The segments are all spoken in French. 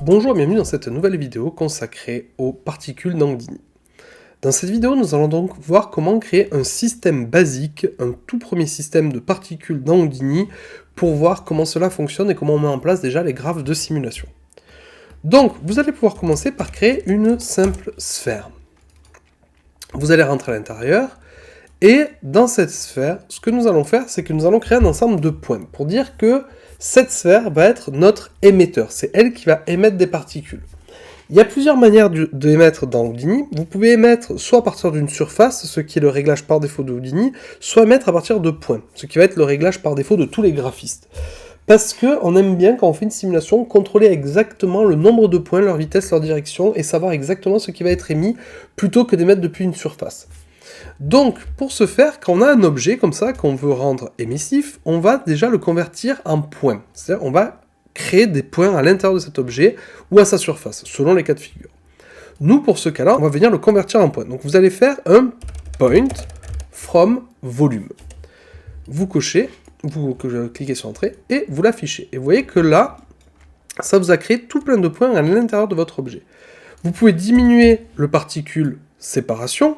Bonjour et bienvenue dans cette nouvelle vidéo consacrée aux particules d'Houdini. Dans cette vidéo, nous allons donc voir comment créer un système basique, un tout premier système de particules dans Houdini, pour voir comment cela fonctionne et comment on met en place déjà les graphes de simulation. Donc, vous allez pouvoir commencer par créer une simple sphère. Vous allez rentrer à l'intérieur, et dans cette sphère, ce que nous allons faire, c'est que nous allons créer un ensemble de points, pour dire que cette sphère va être notre émetteur, c'est elle qui va émettre des particules. Il y a plusieurs manières d'émettre dans Houdini. Vous pouvez émettre soit à partir d'une surface, ce qui est le réglage par défaut de Houdini, soit émettre à partir de points, ce qui va être le réglage par défaut de tous les graphistes. Parce qu'on aime bien, quand on fait une simulation, contrôler exactement le nombre de points, leur vitesse, leur direction, et savoir exactement ce qui va être émis, plutôt que d'émettre depuis une surface. Donc, pour ce faire, quand on a un objet comme ça, qu'on veut rendre émissif, on va déjà le convertir en points. C'est-à-dire, on va créer des points à l'intérieur de cet objet, ou à sa surface, selon les cas de figure. Nous, pour ce cas-là, on va venir le convertir en points. Donc, vous allez faire un point from volume. Vous cochez, vous cliquez sur Entrée, et vous l'affichez. Et vous voyez que là, ça vous a créé tout plein de points à l'intérieur de votre objet. Vous pouvez diminuer le particule séparation,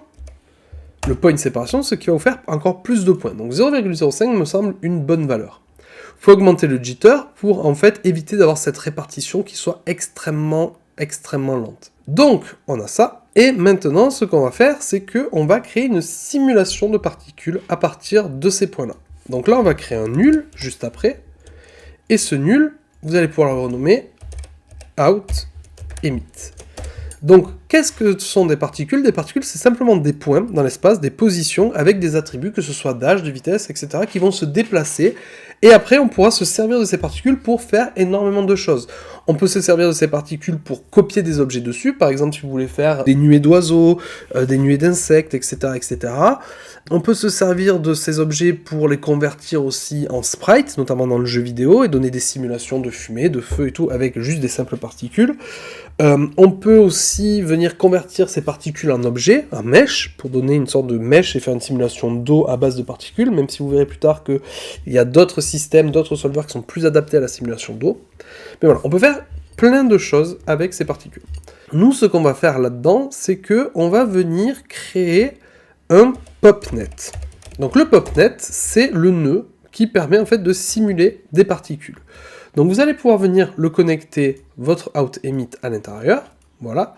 le point séparation, ce qui va vous faire encore plus de points. Donc 0,05 me semble une bonne valeur. Il faut augmenter le jitter pour en fait éviter d'avoir cette répartition qui soit extrêmement lente. Donc on a ça, et maintenant ce qu'on va faire, c'est qu'on va créer une simulation de particules à partir de ces points-là. Donc là on va créer un nul juste après, et ce nul, vous allez pouvoir le renommer out emit. Donc, qu'est-ce que sont des particules? Des particules, c'est simplement des points dans l'espace, des positions, avec des attributs, que ce soit d'âge, de vitesse, etc., qui vont se déplacer, et après, on pourra se servir de ces particules pour faire énormément de choses. On peut se servir de ces particules pour copier des objets dessus, par exemple, si vous voulez faire des nuées d'oiseaux, des nuées d'insectes, etc., etc. On peut se servir de ces objets pour les convertir aussi en sprites, notamment dans le jeu vidéo, et donner des simulations de fumée, de feu et tout, avec juste des simples particules. On peut aussi venir convertir ces particules en objets, en mesh, pour donner une sorte de mesh et faire une simulation d'eau à base de particules, même si vous verrez plus tard qu'il y a d'autres systèmes, d'autres solvers qui sont plus adaptés à la simulation d'eau. Mais voilà, on peut faire plein de choses avec ces particules. Nous, ce qu'on va faire là-dedans, c'est qu'on va venir créer un popnet. Donc le popnet, c'est le nœud qui permet en fait de simuler des particules. Donc vous allez pouvoir venir le connecter, votre out emit à l'intérieur, voilà,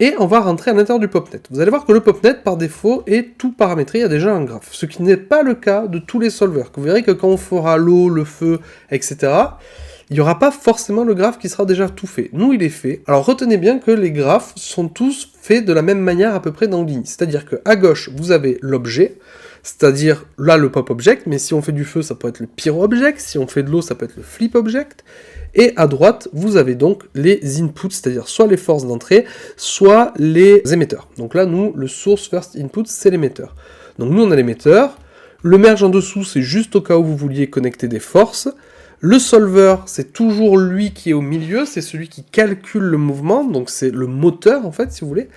et on va rentrer à l'intérieur du popnet. Vous allez voir que le popnet, par défaut, est tout paramétré, il y a déjà un graphe, ce qui n'est pas le cas de tous les solvers. Vous verrez que quand on fera l'eau, le feu, etc., il n'y aura pas forcément le graphe qui sera déjà tout fait. Nous, il est fait. Alors retenez bien que les graphes sont tous faits de la même manière à peu près dans Houdini. C'est-à-dire qu'à gauche, vous avez l'objet, c'est-à-dire là le pop object, mais si on fait du feu, ça peut être le pyro object, si on fait de l'eau, ça peut être le flip object, et à droite, vous avez donc les inputs, c'est-à-dire soit les forces d'entrée, soit les émetteurs. Donc là, nous, le source first input, c'est l'émetteur. Donc nous, on a l'émetteur, le merge en dessous, c'est juste au cas où vous vouliez connecter des forces, le solver, c'est toujours lui qui est au milieu, c'est celui qui calcule le mouvement, donc c'est le moteur, en fait, si vous voulez,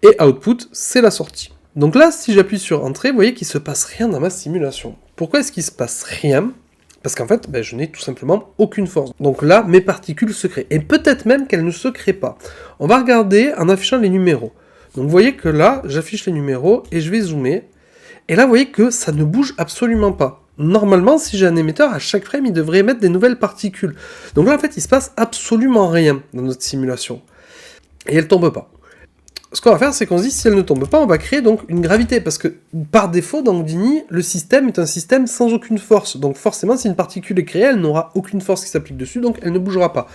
et output, c'est la sortie. Donc là, si j'appuie sur Entrée, vous voyez qu'il ne se passe rien dans ma simulation. Pourquoi est-ce qu'il ne se passe rien? Parce qu'en fait, je n'ai tout simplement aucune force. Donc là, mes particules se créent. Et peut-être même qu'elles ne se créent pas. On va regarder en affichant les numéros. Donc vous voyez que là, j'affiche les numéros et je vais zoomer. Et là, vous voyez que ça ne bouge absolument pas. Normalement, si j'ai un émetteur, à chaque frame, il devrait émettre des nouvelles particules. Donc là, en fait, il ne se passe absolument rien dans notre simulation. Et elle ne tombe pas. Ce qu'on va faire, c'est qu'on se dit, si elle ne tombe pas, on va créer donc une gravité, parce que par défaut, dans Houdini, le système est un système sans aucune force, donc forcément, si une particule est créée, elle n'aura aucune force qui s'applique dessus, donc elle ne bougera pas.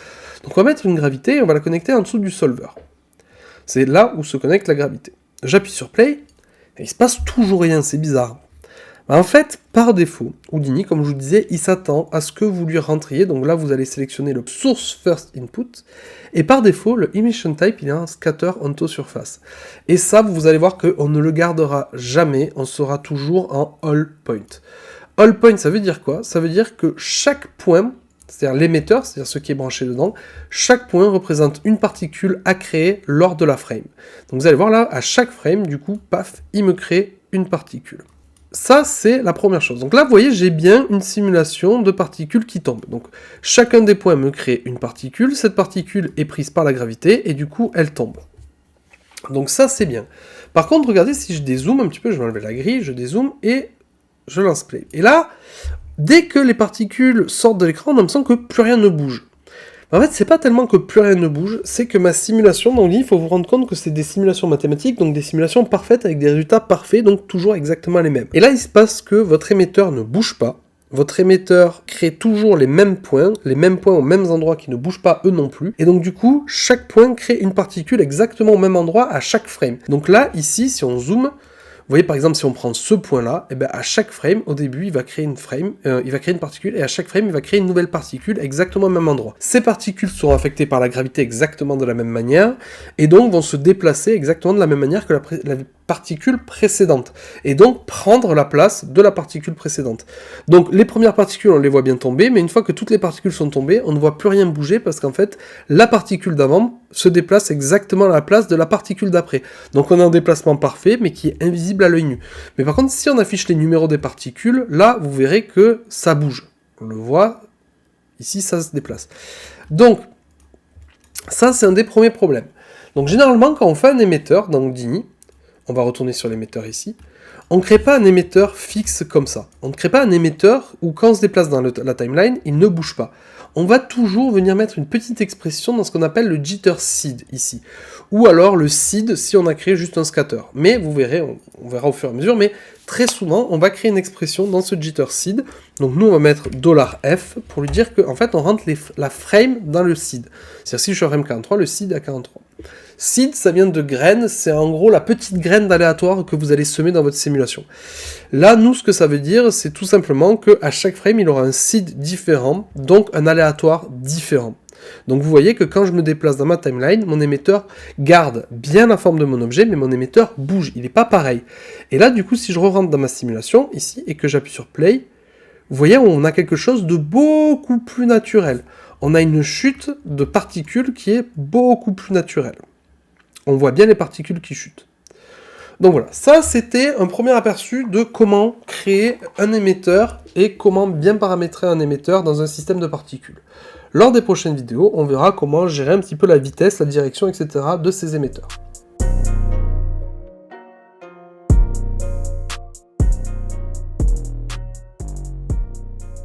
Donc on va mettre une gravité, et on va la connecter en dessous du solver. C'est là où se connecte la gravité. J'appuie sur Play, et il se passe toujours rien, c'est bizarre. En fait, par défaut, Houdini, comme je vous disais, il s'attend à ce que vous lui rentriez, donc là vous allez sélectionner le source first input, et par défaut, le emission type, il est un scatter onto surface. Et ça, vous allez voir qu'on ne le gardera jamais, on sera toujours en all point. All point, ça veut dire quoi? Ça veut dire que chaque point, c'est-à-dire l'émetteur, c'est-à-dire ce qui est branché dedans, chaque point représente une particule à créer lors de la frame. Donc vous allez voir là, à chaque frame, du coup, paf, il me crée une particule. ça, c'est la première chose. Donc là, vous voyez, j'ai bien une simulation de particules qui tombent. Donc chacun des points me crée une particule, cette particule est prise par la gravité, et du coup, elle tombe. Donc ça, c'est bien. Par contre, regardez, si je dézoome un petit peu, je vais enlever la grille, je dézoome, et je lance play. Et là, dès que les particules sortent de l'écran, on a l'impression que plus rien ne bouge. En fait, c'est pas tellement que plus rien ne bouge, c'est que ma simulation, donc il faut vous rendre compte que c'est des simulations mathématiques, donc des simulations parfaites avec des résultats parfaits, donc toujours exactement les mêmes. Et là, il se passe que votre émetteur ne bouge pas, votre émetteur crée toujours les mêmes points aux mêmes endroits qui ne bougent pas eux non plus, et donc du coup, chaque point crée une particule exactement au même endroit à chaque frame. Donc là, ici, si on zoome, vous voyez par exemple si on prend ce point-là, et bien à chaque frame, au début, il va créer une particule, et à chaque frame, il va créer une nouvelle particule exactement au même endroit. Ces particules seront affectées par la gravité exactement de la même manière, et donc vont se déplacer exactement de la même manière que la particule précédente, et donc prendre la place de la particule précédente. Donc les premières particules, on les voit bien tomber, mais une fois que toutes les particules sont tombées, on ne voit plus rien bouger, parce qu'en fait, la particule d'avant se déplace exactement à la place de la particule d'après. Donc on a un déplacement parfait, mais qui est invisible à l'œil nu. Mais par contre, si on affiche les numéros des particules, là, vous verrez que ça bouge. On le voit, ici, ça se déplace. Donc, ça, c'est un des premiers problèmes. Donc généralement, quand on fait un émetteur dans Houdini, on va retourner sur l'émetteur ici, on ne crée pas un émetteur fixe comme ça. On ne crée pas un émetteur où quand on se déplace dans la timeline, il ne bouge pas. On va toujours venir mettre une petite expression dans ce qu'on appelle le jitter seed ici. Ou alors le seed si on a créé juste un scatter. Mais vous verrez, on verra au fur et à mesure, mais très souvent, on va créer une expression dans ce jitter seed. Donc nous, on va mettre $F pour lui dire qu'en fait, on rentre la frame dans le seed. C'est-à-dire si je suis à frame 43, le seed est à 43. Seed, ça vient de graine, c'est en gros la petite graine d'aléatoire que vous allez semer dans votre simulation. Là, nous, ce que ça veut dire, c'est tout simplement qu'à chaque frame, il aura un seed différent, donc un aléatoire différent. Donc vous voyez que quand je me déplace dans ma timeline, mon émetteur garde bien la forme de mon objet, mais mon émetteur bouge, il n'est pas pareil. Et là, du coup, si je re-rentre dans ma simulation, ici, et que j'appuie sur Play, vous voyez, on a quelque chose de beaucoup plus naturel. On a une chute de particules qui est beaucoup plus naturelle. On voit bien les particules qui chutent. Donc voilà, ça c'était un premier aperçu de comment créer un émetteur et comment bien paramétrer un émetteur dans un système de particules. Lors des prochaines vidéos, on verra comment gérer un petit peu la vitesse, la direction, etc. de ces émetteurs.